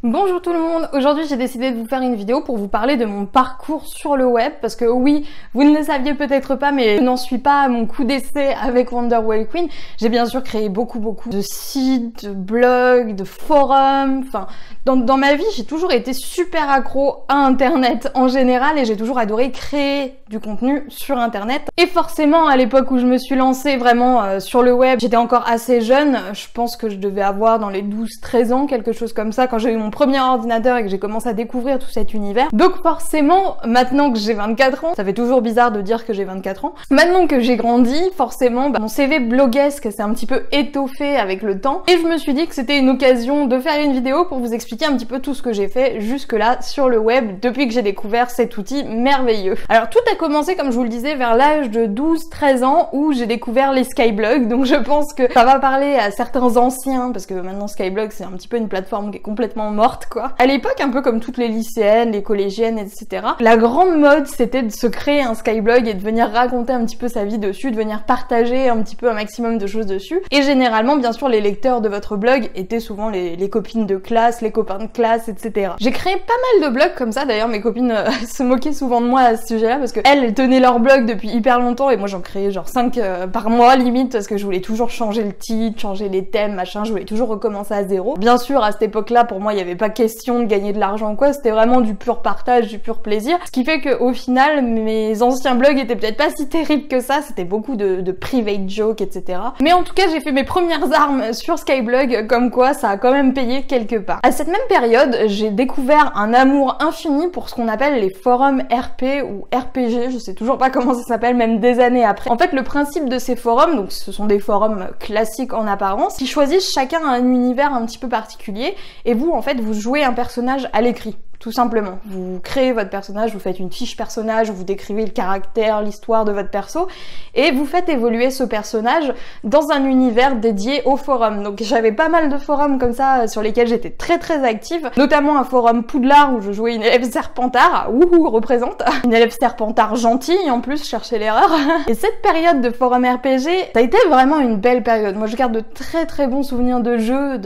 Bonjour tout le monde, aujourd'hui j'ai décidé de vous faire une vidéo pour vous parler de mon parcours sur le web parce que oui, vous ne le saviez peut-être pas mais je n'en suis pas à mon coup d'essai avec Wonderwell Queen. J'ai bien sûr créé beaucoup de sites, de blogs, de forums, enfin dans ma vie j'ai toujours été super accro à internet en général et j'ai toujours adoré créer du contenu sur internet. Et forcément à l'époque où je me suis lancée vraiment sur le web, j'étais encore assez jeune, je pense que je devais avoir dans les 12-13 ans, quelque chose comme ça, quand j'ai eu mon premier ordinateur et que j'ai commencé à découvrir tout cet univers. Donc forcément, maintenant que j'ai 24 ans, ça fait toujours bizarre de dire que j'ai 24 ans, maintenant que j'ai grandi, forcément, mon CV bloguesque s'est un petit peu étoffé avec le temps et je me suis dit que c'était une occasion de faire une vidéo pour vous expliquer un petit peu tout ce que j'ai fait jusque-là sur le web depuis que j'ai découvert cet outil merveilleux. Alors tout a commencé, comme je vous le disais, vers l'âge de 12-13 ans où j'ai découvert les Skyblogs, donc je pense que ça va parler à certains anciens parce que maintenant Skyblog c'est un petit peu une plateforme qui est complètement morte quoi. À l'époque, un peu comme toutes les lycéennes, les collégiennes, etc. La grande mode c'était de se créer un Skyblog et de venir raconter un petit peu sa vie dessus, de venir partager un petit peu un maximum de choses dessus. Et généralement, bien sûr, les lecteurs de votre blog étaient souvent les copines de classe, les copains de classe, etc. J'ai créé pas mal de blogs comme ça, d'ailleurs mes copines se moquaient souvent de moi à ce sujet-là parce que elles tenaient leur blog depuis hyper longtemps et moi j'en créais genre 5 par mois limite parce que je voulais toujours changer le titre, changer les thèmes, machin, je voulais toujours recommencer à zéro. Bien sûr, à cette époque-là, pour moi, il n'y avait pas question de gagner de l'argent ou quoi, c'était vraiment du pur partage, du pur plaisir. Ce qui fait qu'au final, mes anciens blogs étaient peut-être pas si terribles que ça, c'était beaucoup de private jokes, etc. Mais en tout cas, j'ai fait mes premières armes sur Skyblog, comme quoi ça a quand même payé quelque part. À cette même période, j'ai découvert un amour infini pour ce qu'on appelle les forums RP ou RPG, je sais toujours pas comment ça s'appelle, même des années après. En fait, le principe de ces forums, donc ce sont des forums classiques en apparence, qui choisissent chacun un univers un petit peu particulier et vous, en fait, vous jouez un personnage à l'écrit. Tout simplement. Vous créez votre personnage, vous faites une fiche personnage, vous décrivez le caractère, l'histoire de votre perso, et vous faites évoluer ce personnage dans un univers dédié au forum. Donc j'avais pas mal de forums comme ça sur lesquels j'étais très active, notamment un forum Poudlard où je jouais une élève Serpentard, wouhou, représente, une élève Serpentard gentille en plus, cherchez l'erreur. Et cette période de forum RPG, ça a été vraiment une belle période. Moi je garde de très bons souvenirs de jeux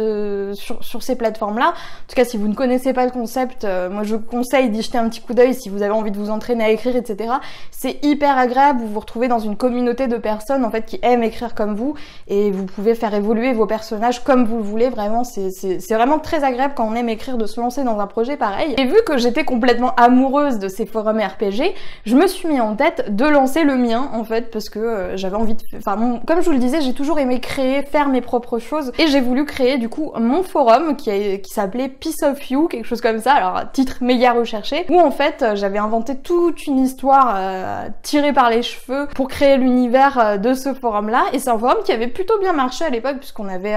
sur ces plateformes-là. En tout cas, si vous ne connaissez pas le concept, moi je vous conseille d'y jeter un petit coup d'œil si vous avez envie de vous entraîner à écrire, etc. C'est hyper agréable, vous vous retrouvez dans une communauté de personnes en fait qui aiment écrire comme vous et vous pouvez faire évoluer vos personnages comme vous le voulez, vraiment c'est vraiment très agréable quand on aime écrire de se lancer dans un projet pareil. Et vu que j'étais complètement amoureuse de ces forums RPG, je me suis mis en tête de lancer le mien en fait parce que j'avais envie de... Enfin comme je vous le disais, j'ai toujours aimé créer, faire mes propres choses et j'ai voulu créer du coup mon forum qui s'appelait Piece of You, quelque chose comme ça, alors titre méga recherché, où en fait j'avais inventé toute une histoire tirée par les cheveux pour créer l'univers de ce forum là et c'est un forum qui avait plutôt bien marché à l'époque puisqu'on avait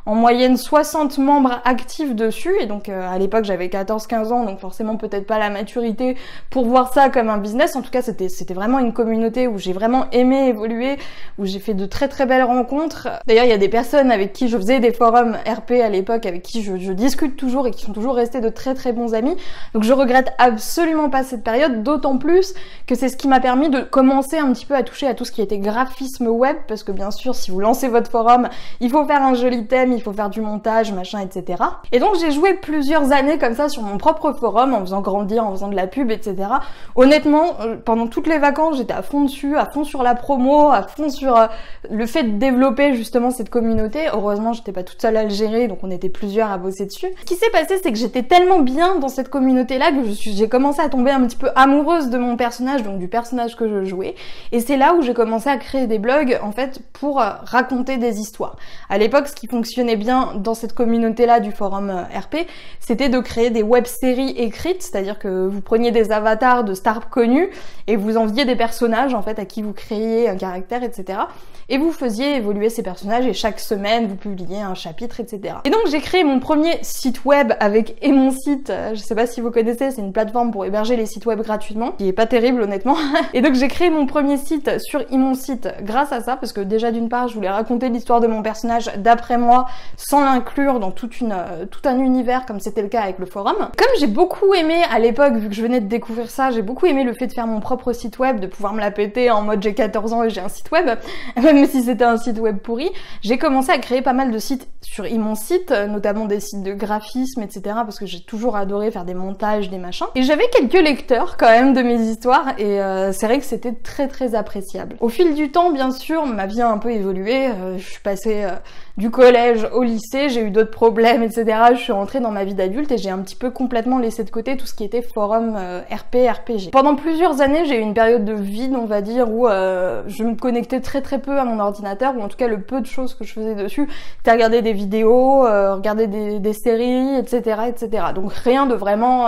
en moyenne 60 membres actifs dessus et donc à l'époque j'avais 14-15 ans donc forcément peut-être pas la maturité pour voir ça comme un business. En tout cas c'était vraiment une communauté où j'ai vraiment aimé évoluer, où j'ai fait de très belles rencontres. D'ailleurs il y a des personnes avec qui je faisais des forums RP à l'époque avec qui je discute toujours et qui sont toujours restés de très bons amis. Donc je regrette absolument pas cette période, d'autant plus que c'est ce qui m'a permis de commencer un petit peu à toucher à tout ce qui était graphisme web parce que bien sûr si vous lancez votre forum il faut faire un joli thème, il faut faire du montage, machin, etc. Et donc j'ai joué plusieurs années comme ça sur mon propre forum en faisant grandir, en faisant de la pub, etc. Honnêtement, pendant toutes les vacances, j'étais à fond dessus, à fond sur la promo, à fond sur le fait de développer justement cette communauté. Heureusement, j'étais pas toute seule à le gérer, donc on était plusieurs à bosser dessus. Ce qui s'est passé, c'est que j'étais tellement bien dans cette communauté-là que j'ai commencé à tomber un petit peu amoureuse de mon personnage, donc du personnage que je jouais. Et c'est là où j'ai commencé à créer des blogs, en fait, pour raconter des histoires. À l'époque, ce qui fonctionnait bien dans cette communauté-là du forum RP, c'était de créer des web-séries écrites, c'est-à-dire que vous preniez des avatars de stars connues et vous enviez des personnages en fait à qui vous créiez un caractère, etc. Et vous faisiez évoluer ces personnages et chaque semaine vous publiez un chapitre, etc. Et donc j'ai créé mon premier site web avec mon site, je sais pas si vous connaissez, c'est une plateforme pour héberger les sites web gratuitement, qui est pas terrible honnêtement. Et donc j'ai créé mon premier site sur mon site grâce à ça, parce que déjà d'une part je voulais raconter l'histoire de mon personnage d'après moi, sans l'inclure dans tout un univers comme c'était le cas avec le forum. Comme j'ai beaucoup aimé à l'époque, vu que je venais de découvrir ça, j'ai beaucoup aimé le fait de faire mon propre site web, de pouvoir me la péter en mode j'ai 14 ans et j'ai un site web, même si c'était un site web pourri. J'ai commencé à créer pas mal de sites sur mon site, notamment des sites de graphisme, etc. parce que j'ai toujours adoré faire des montages, des machins. Et j'avais quelques lecteurs quand même de mes histoires et c'est vrai que c'était très très appréciable. Au fil du temps, bien sûr, ma vie a un peu évolué. Je suis passée du collège au lycée, j'ai eu d'autres problèmes, etc. Je suis rentrée dans ma vie d'adulte et j'ai un petit peu complètement laissé de côté tout ce qui était forum RP, RPG. Pendant plusieurs années, j'ai eu une période de vide, on va dire, où je me connectais très très peu à mon ordinateur, ou en tout cas le peu de choses que je faisais dessus, c'était regarder des vidéos, regarder des séries, etc., etc. Donc rien de vraiment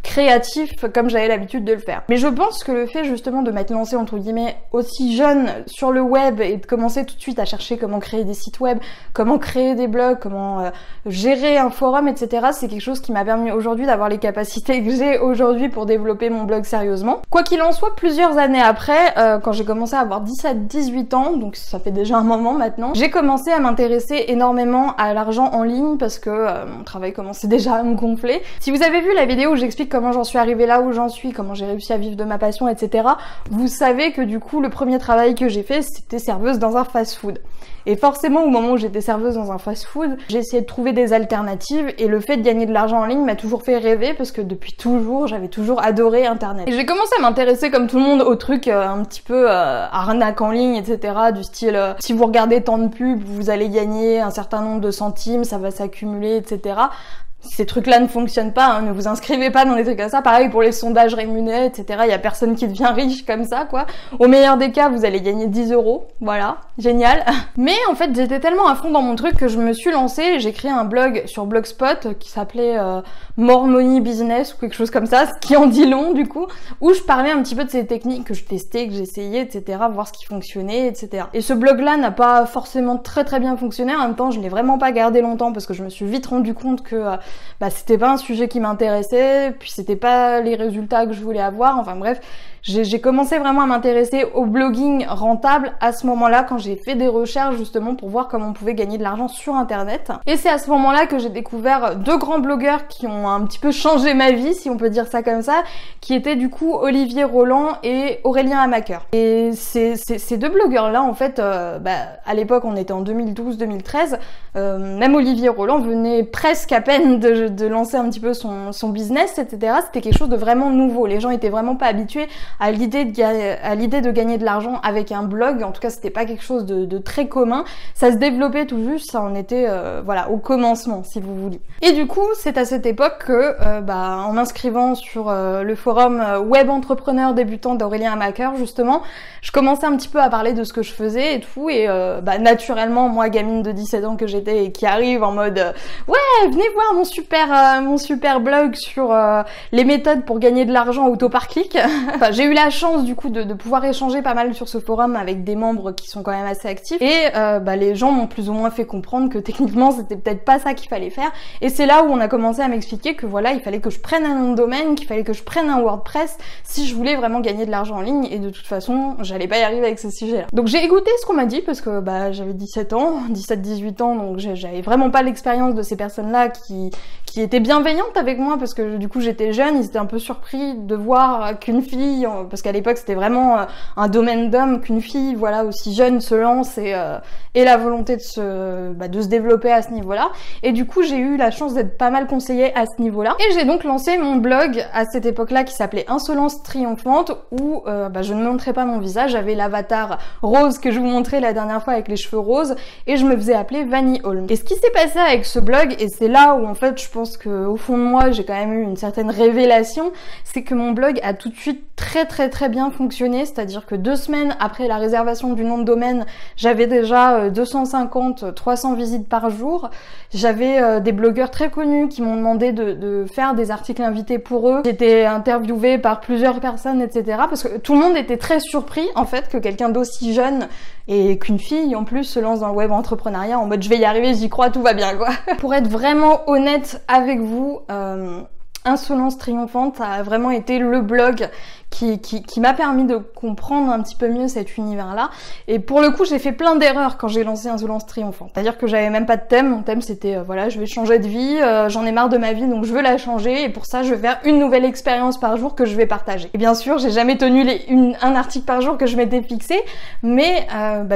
créatif comme j'avais l'habitude de le faire. Mais je pense que le fait justement de m'être lancée entre guillemets aussi jeune sur le web et de commencer tout de suite à chercher comment créer des sites web, comment créer des blogs, comment gérer un forum, etc. c'est quelque chose qui m'a permis aujourd'hui d'avoir les capacités que j'ai aujourd'hui pour développer mon blog sérieusement. Quoi qu'il en soit, plusieurs années après, quand j'ai commencé à avoir 17-18 ans, donc ça fait déjà un moment maintenant, j'ai commencé à m'intéresser énormément à l'argent en ligne parce que mon travail commençait déjà à me gonfler. Si vous avez vu la vidéo où j'explique comment j'en suis arrivée là où j'en suis, comment j'ai réussi à vivre de ma passion, etc., vous savez que du coup le premier travail que j'ai fait c'était serveuse dans un fast-food. Et forcément au moment où j'étais serveuse dans un fast-food, j'ai essayé de trouver des alternatives et le fait de gagner de l'argent en ligne m'a toujours fait rêver parce que depuis toujours, j'avais toujours adoré internet. Et j'ai commencé à m'intéresser comme tout le monde aux trucs un petit peu arnaque en ligne, etc. du style si vous regardez tant de pubs, vous allez gagner un certain nombre de centimes, ça va s'accumuler, etc. Ces trucs-là ne fonctionnent pas, hein, ne vous inscrivez pas dans des trucs comme ça. Pareil pour les sondages rémunérés, etc. Il y a personne qui devient riche comme ça, quoi. Au meilleur des cas, vous allez gagner 10 €. Voilà, génial. Mais en fait, j'étais tellement à fond dans mon truc que je me suis lancée. J'ai créé un blog sur Blogspot qui s'appelait More Money Business ou quelque chose comme ça, ce qui en dit long du coup, où je parlais un petit peu de ces techniques que je testais, que j'essayais, etc. Voir ce qui fonctionnait, etc. Et ce blog-là n'a pas forcément très bien fonctionné. En même temps, je l'ai vraiment pas gardé longtemps parce que je me suis vite rendu compte que c'était pas un sujet qui m'intéressait, puis c'était pas les résultats que je voulais avoir, enfin bref, j'ai commencé vraiment à m'intéresser au blogging rentable à ce moment-là quand j'ai fait des recherches justement pour voir comment on pouvait gagner de l'argent sur internet. Et c'est à ce moment-là que j'ai découvert deux grands blogueurs qui ont un petit peu changé ma vie, si on peut dire ça comme ça, qui étaient du coup Olivier Roland et Aurélien Hamaker. Et ces deux blogueurs-là, en fait, à l'époque on était en 2012-2013, même Olivier Roland venait presque à peine de lancer un petit peu son business, etc. C'était quelque chose de vraiment nouveau. Les gens étaient vraiment pas habitués à l'idée de gagner de l'argent avec un blog. En tout cas, c'était pas quelque chose de très commun. Ça se développait tout juste, ça en était voilà, au commencement, si vous voulez. Et du coup, c'est à cette époque que, en m'inscrivant sur le forum Web Entrepreneur débutant d'Aurélien Hamaker, justement, je commençais un petit peu à parler de ce que je faisais et tout, et naturellement, moi, gamine de 17 ans que j'étais et qui arrive en mode ouais, venez voir mon super blog sur les méthodes pour gagner de l'argent auto par clic. Enfin, j'ai eu la chance du coup de pouvoir échanger pas mal sur ce forum avec des membres qui sont quand même assez actifs, et les gens m'ont plus ou moins fait comprendre que techniquement c'était peut-être pas ça qu'il fallait faire, et c'est là où on a commencé à m'expliquer que voilà, il fallait que je prenne un nom de domaine, qu'il fallait que je prenne un WordPress si je voulais vraiment gagner de l'argent en ligne, et de toute façon j'allais pas y arriver avec ce sujet-là. Donc j'ai écouté ce qu'on m'a dit parce que j'avais 17 ans, 17-18 ans, donc j'avais vraiment pas l'expérience de ces personnes-là qui étaient bienveillantes avec moi parce que du coup j'étais jeune, ils étaient un peu surpris de voir qu'une fille, parce qu'à l'époque c'était vraiment un domaine d'homme, qu'une fille voilà aussi jeune se lance et la volonté de se développer à ce niveau-là. Et du coup j'ai eu la chance d'être pas mal conseillée à ce niveau-là. Et j'ai donc lancé mon blog à cette époque-là qui s'appelait Insolence Triomphante, où je ne montrais pas mon visage, j'avais l'avatar rose que je vous montrais la dernière fois avec les cheveux roses, et je me faisais appeler Vanny Holm. Et ce qui s'est passé avec ce blog, et c'est là où en fait je pense que au fond de moi j'ai quand même eu une certaine révélation, c'est que mon blog a tout de suite très bien fonctionné, c'est-à-dire que 2 semaines après la réservation du nom de domaine, j'avais déjà 250-300 visites par jour. J'avais des blogueurs très connus qui m'ont demandé de faire des articles invités pour eux. J'étais interviewée par plusieurs personnes, etc. Parce que tout le monde était très surpris en fait que quelqu'un d'aussi jeune et qu'une fille en plus se lance dans le web entrepreneuriat en mode je vais y arriver, j'y crois, tout va bien quoi. Pour être vraiment honnête avec vous, Insolence Triomphante a vraiment été le blog qui m'a permis de comprendre un petit peu mieux cet univers-là. Et pour le coup, j'ai fait plein d'erreurs quand j'ai lancé Insolence Triomphante. C'est-à-dire que j'avais même pas de thème. Mon thème, c'était, voilà, je vais changer de vie, j'en ai marre de ma vie, donc je veux la changer. Et pour ça, je vais faire une nouvelle expérience par jour que je vais partager. Et bien sûr, j'ai jamais tenu un article par jour que je m'étais fixé, mais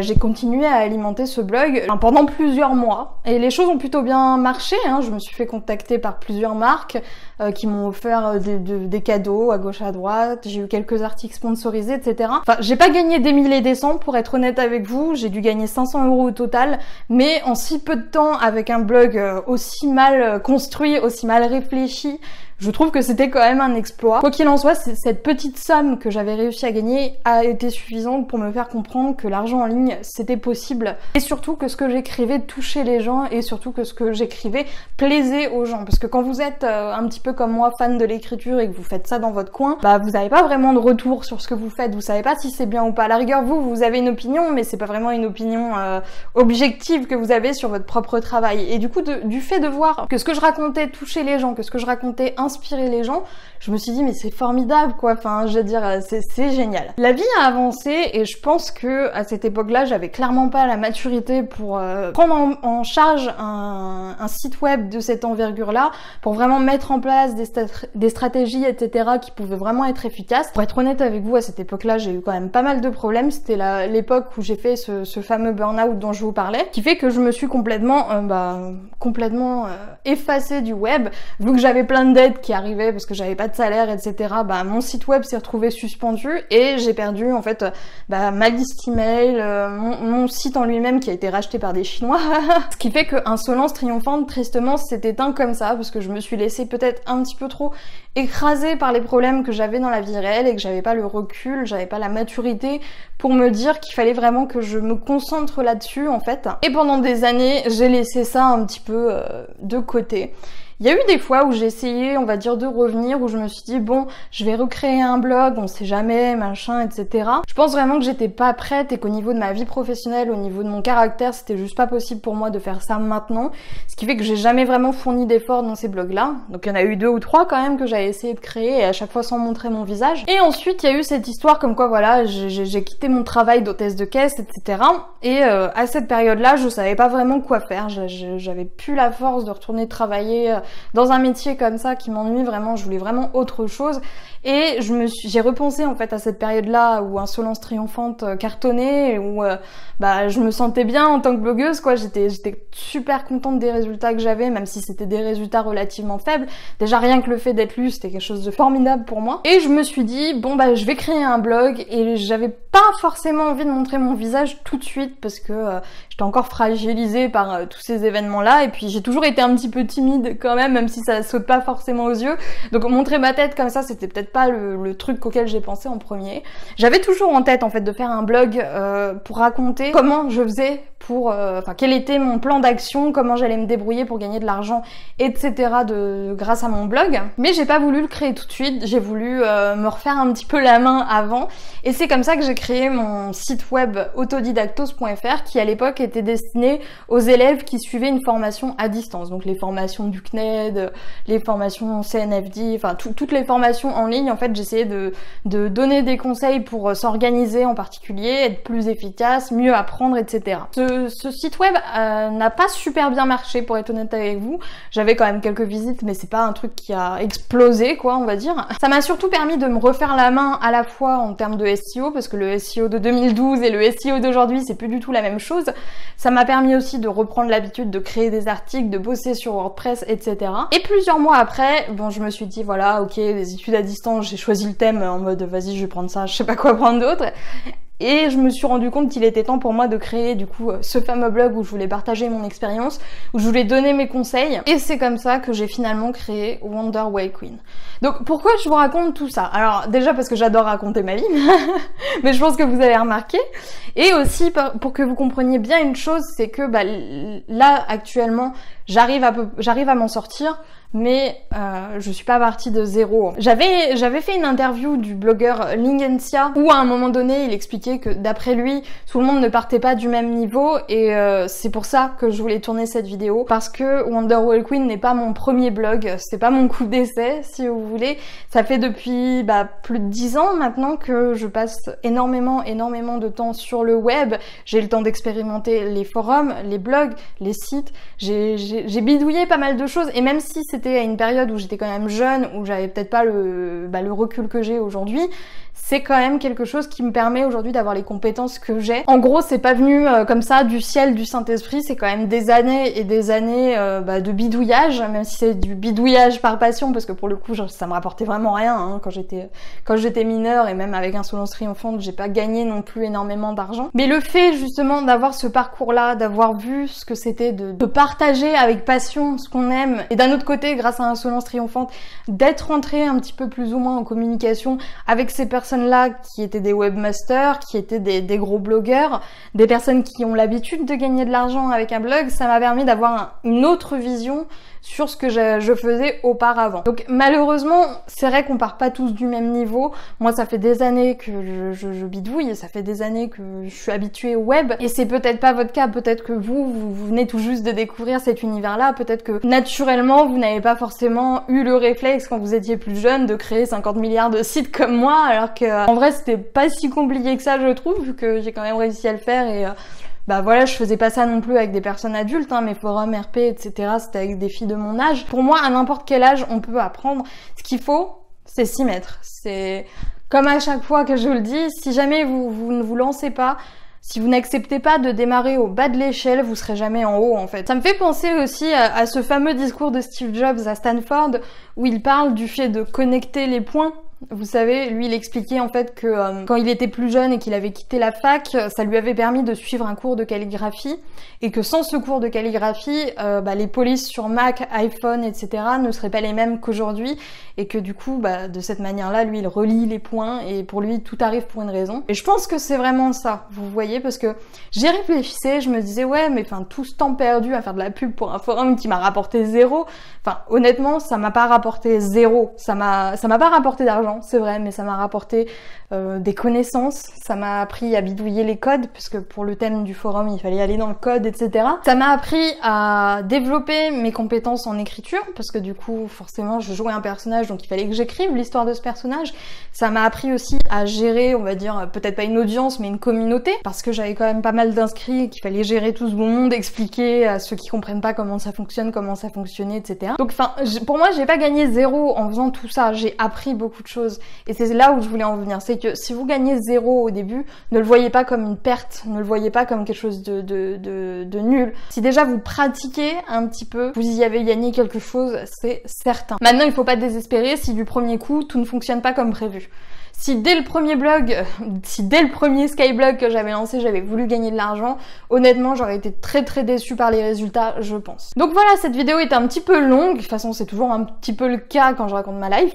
j'ai continué à alimenter ce blog pendant plusieurs mois. Et les choses ont plutôt bien marché, hein. Je me suis fait contacter par plusieurs marques qui m'ont offert des cadeaux à gauche à droite. J'ai eu quelques articles sponsorisés, etc. Enfin, j'ai pas gagné des milliers et des cents, pour être honnête avec vous. J'ai dû gagner 500 € au total, mais en si peu de temps, avec un blog aussi mal construit, aussi mal réfléchi, je trouve que c'était quand même un exploit. Quoi qu'il en soit, cette petite somme que j'avais réussi à gagner a été suffisante pour me faire comprendre que l'argent en ligne, c'était possible. Et surtout que ce que j'écrivais touchait les gens, et surtout que ce que j'écrivais plaisait aux gens. Parce que quand vous êtes un petit peu comme moi, fan de l'écriture, et que vous faites ça dans votre coin, vous n'avez pas vraiment de retour sur ce que vous faites. Vous savez pas si c'est bien ou pas. À la rigueur, vous avez une opinion, mais c'est pas vraiment une opinion objective que vous avez sur votre propre travail. Et du coup, du fait de voir que ce que je racontais touchait les gens, que ce que je racontais inspirer les gens, je me suis dit mais c'est formidable quoi, enfin je veux dire c'est génial. La vie a avancé et je pense que à cette époque-là j'avais clairement pas la maturité pour prendre en charge un site web de cette envergure-là, pour vraiment mettre en place des stratégies etc. qui pouvaient vraiment être efficaces. Pour être honnête avec vous, à cette époque-là j'ai eu quand même pas mal de problèmes. C'était l'époque où j'ai fait ce fameux burn-out dont je vous parlais, qui fait que je me suis complètement effacée du web, vu que j'avais plein de dettes qui arrivaient parce que j'avais pas de salaire etc. Mon site web s'est retrouvé suspendu et j'ai perdu en fait ma liste email, mon site en lui-même qui a été racheté par des Chinois. Ce qui fait que Insolence Triomphante tristement s'est éteint comme ça, parce que je me suis laissée peut-être un petit peu trop écrasée par les problèmes que j'avais dans la vie réelle et que j'avais pas le recul, j'avais pas la maturité pour me dire qu'il fallait vraiment que je me concentre là-dessus en fait. Et pendant des années j'ai laissé ça un petit peu de côté. Il y a eu des fois où j'ai essayé, on va dire, de revenir, où je me suis dit, bon, je vais recréer un blog, on sait jamais, machin, etc. Je pense vraiment que j'étais pas prête et qu'au niveau de ma vie professionnelle, au niveau de mon caractère, c'était juste pas possible pour moi de faire ça maintenant. Ce qui fait que j'ai jamais vraiment fourni d'efforts dans ces blogs-là. Donc il y en a eu 2 ou 3 quand même que j'avais essayé de créer, et à chaque fois sans montrer mon visage. Et ensuite, il y a eu cette histoire comme quoi, voilà, j'ai quitté mon travail d'hôtesse de caisse, etc. Et à cette période-là, je savais pas vraiment quoi faire. J'avais plus la force de retourner travailler dans un métier comme ça qui m'ennuie vraiment. Je voulais vraiment autre chose. Et j'ai repensé en fait à cette période-là où Insolence Triomphante cartonnait, où je me sentais bien en tant que blogueuse, quoi. J'étais super contente des résultats que j'avais, même si c'était des résultats relativement faibles. Déjà rien que le fait d'être lue, c'était quelque chose de formidable pour moi. Et je me suis dit bon je vais créer un blog, et j'avais pas forcément envie de montrer mon visage tout de suite parce que j'étais encore fragilisée par tous ces événements-là, et puis j'ai toujours été un petit peu timide quand même si ça saute pas forcément aux yeux. Donc montrer ma tête comme ça, c'était peut-être pas le truc auquel j'ai pensé en premier. J'avais toujours en tête en fait de faire un blog pour raconter comment je faisais pour, quel était mon plan d'action, comment j'allais me débrouiller pour gagner de l'argent, etc. grâce à mon blog. Mais j'ai pas voulu le créer tout de suite, j'ai voulu me refaire un petit peu la main avant, et c'est comme ça que j'ai créé mon site web autodidactos.fr, qui à l'époque était destiné aux élèves qui suivaient une formation à distance, donc les formations du CNED, les formations CNFD, enfin toutes les formations en ligne. En fait, j'essayais de donner des conseils pour s'organiser en particulier, être plus efficace, mieux apprendre, etc. Ce site web n'a pas super bien marché, pour être honnête avec vous. J'avais quand même quelques visites, mais c'est pas un truc qui a explosé, quoi, on va dire. Ça m'a surtout permis de me refaire la main à la fois en termes de SEO, parce que le SEO de 2012 et le SEO d'aujourd'hui, c'est plus du tout la même chose. Ça m'a permis aussi de reprendre l'habitude de créer des articles, de bosser sur WordPress, etc. Et plusieurs mois après, je me suis dit, voilà, ok, les études à distance, j'ai choisi le thème en mode, vas-y, je vais prendre ça, je sais pas quoi prendre d'autre. Et je me suis rendu compte qu'il était temps pour moi de créer du coup ce fameux blog où je voulais partager mon expérience, où je voulais donner mes conseils. Et c'est comme ça que j'ai finalement créé Wonder Way Queen. Donc pourquoi je vous raconte tout ça? Alors déjà parce que j'adore raconter ma vie, mais je pense que vous avez remarqué. Et aussi pour que vous compreniez bien une chose, c'est que là actuellement, j'arrive à m'en sortir, mais je suis pas partie de zéro. J'avais fait une interview du blogueur Lingensia où à un moment donné il expliquait que d'après lui tout le monde ne partait pas du même niveau, et c'est pour ça que je voulais tourner cette vidéo, parce que Wonderwall Queen n'est pas mon premier blog, c'est pas mon coup d'essai si vous voulez. Ça fait depuis plus de 10 ans maintenant que je passe énormément de temps sur le web. J'ai le temps d'expérimenter les forums, les blogs, les sites, j'ai bidouillé pas mal de choses, et même si c'était à une période où j'étais quand même jeune, où j'avais peut-être pas le recul que j'ai aujourd'hui, c'est quand même quelque chose qui me permet aujourd'hui d'avoir les compétences que j'ai. En gros, c'est pas venu comme ça du ciel, du Saint-Esprit, c'est quand même des années et des années de bidouillage, même si c'est du bidouillage par passion, parce que pour le coup, ça me rapportait vraiment rien hein, quand j'étais mineure, et même avec Insolence Triomphante, j'ai pas gagné non plus énormément d'argent. Mais le fait justement d'avoir ce parcours-là, d'avoir vu ce que c'était de partager avec passion ce qu'on aime, et d'un autre côté, grâce à Insolence Triomphante, d'être rentrée un petit peu plus ou moins en communication avec ces personnes-là qui étaient des webmasters, qui étaient des gros blogueurs, des personnes qui ont l'habitude de gagner de l'argent avec un blog, ça m'a permis d'avoir une autre vision sur ce que je faisais auparavant. Donc malheureusement, c'est vrai qu'on part pas tous du même niveau. Moi, ça fait des années que je bidouille, ça fait des années que je suis habituée au web, et c'est peut-être pas votre cas. Peut-être que vous venez tout juste de découvrir cet univers-là, peut-être que naturellement, vous n'avez pas forcément eu le réflexe quand vous étiez plus jeune de créer 50 milliards de sites comme moi, alors que en vrai, c'était pas si compliqué que ça, je trouve, vu que j'ai quand même réussi à le faire, et voilà, je faisais pas ça non plus avec des personnes adultes, hein, mes forums, RP, etc. C'était avec des filles de mon âge. Pour moi, à n'importe quel âge, on peut apprendre. Ce qu'il faut, c'est s'y mettre. C'est comme à chaque fois que je le dis, si jamais vous ne vous lancez pas, si vous n'acceptez pas de démarrer au bas de l'échelle, vous serez jamais en haut en fait. Ça me fait penser aussi à ce fameux discours de Steve Jobs à Stanford, où il parle du fait de connecter les points. Vous savez, lui il expliquait en fait que quand il était plus jeune et qu'il avait quitté la fac, ça lui avait permis de suivre un cours de calligraphie, et que sans ce cours de calligraphie, les polices sur Mac, iPhone, etc. ne seraient pas les mêmes qu'aujourd'hui, et que du coup, de cette manière-là, lui il relie les points, et pour lui tout arrive pour une raison. Et je pense que c'est vraiment ça, vous voyez, parce que j'y réfléchissais, je me disais ouais, mais enfin tout ce temps perdu à faire de la pub pour un forum qui m'a rapporté zéro, enfin honnêtement ça m'a pas rapporté zéro, ça m'a pas rapporté d'argent, c'est vrai, mais ça m'a rapporté des connaissances, ça m'a appris à bidouiller les codes, puisque pour le thème du forum il fallait aller dans le code, etc. Ça m'a appris à développer mes compétences en écriture, parce que du coup forcément je jouais un personnage, donc il fallait que j'écrive l'histoire de ce personnage. Ça m'a appris aussi à gérer, on va dire, peut-être pas une audience, mais une communauté, parce que j'avais quand même pas mal d'inscrits et qu'il fallait gérer tout ce bon monde, expliquer à ceux qui comprennent pas comment ça fonctionne, comment ça fonctionnait, etc. Donc enfin, pour moi j'ai pas gagné zéro en faisant tout ça, j'ai appris beaucoup de choses, et c'est là où je voulais en venir, c'est que si vous gagnez zéro au début, ne le voyez pas comme une perte, ne le voyez pas comme quelque chose de nul. Si déjà vous pratiquez un petit peu, vous y avez gagné quelque chose, c'est certain. Maintenant, il faut pas désespérer si du premier coup tout ne fonctionne pas comme prévu. Si dès le premier blog, si dès le premier Skyblog que j'avais lancé, j'avais voulu gagner de l'argent, honnêtement, j'aurais été très déçue par les résultats, je pense. Donc voilà, cette vidéo était un petit peu longue. De toute façon, c'est toujours un petit peu le cas quand je raconte ma life.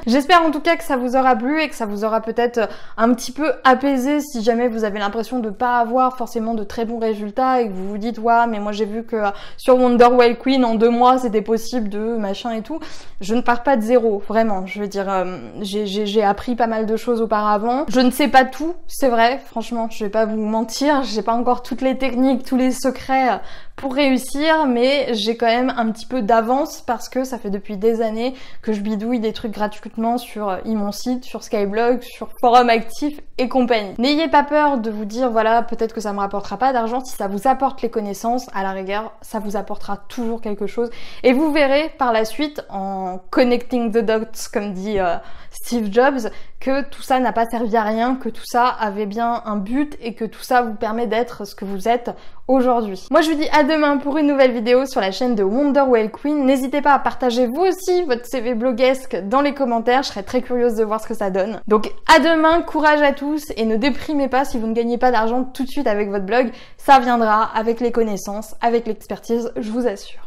J'espère en tout cas que ça vous aura plu et que ça vous aura peut-être un petit peu apaisé si jamais vous avez l'impression de pas avoir forcément de très bons résultats et que vous vous dites, ouais, mais moi j'ai vu que sur Wonderwall Queen, en 2 mois, c'était possible de machin et tout. Je ne pars pas de zéro, vraiment. Je veux dire, j'ai appris pas mal de choses auparavant. Je ne sais pas tout, c'est vrai, franchement, je vais pas vous mentir, j'ai pas encore toutes les techniques, tous les secrets pour réussir, mais j'ai quand même un petit peu d'avance parce que ça fait depuis des années que je bidouille des trucs gratuitement sur mon site, sur Skyblog, sur Forum Actif et compagnie. N'ayez pas peur de vous dire, voilà, peut-être que ça me rapportera pas d'argent. Si ça vous apporte les connaissances, à la rigueur, ça vous apportera toujours quelque chose. Et vous verrez par la suite, en connecting the dots, comme dit Steve Jobs, que tout ça n'a pas servi à rien, que tout ça avait bien un but et que tout ça vous permet d'être ce que vous êtes aujourd'hui. Moi je vous dis à demain pour une nouvelle vidéo sur la chaîne de Wonderwall Queen. N'hésitez pas à partager vous aussi votre CV bloguesque dans les commentaires, je serais très curieuse de voir ce que ça donne. Donc à demain, courage à tous et ne déprimez pas si vous ne gagnez pas d'argent tout de suite avec votre blog, ça viendra avec les connaissances, avec l'expertise, je vous assure.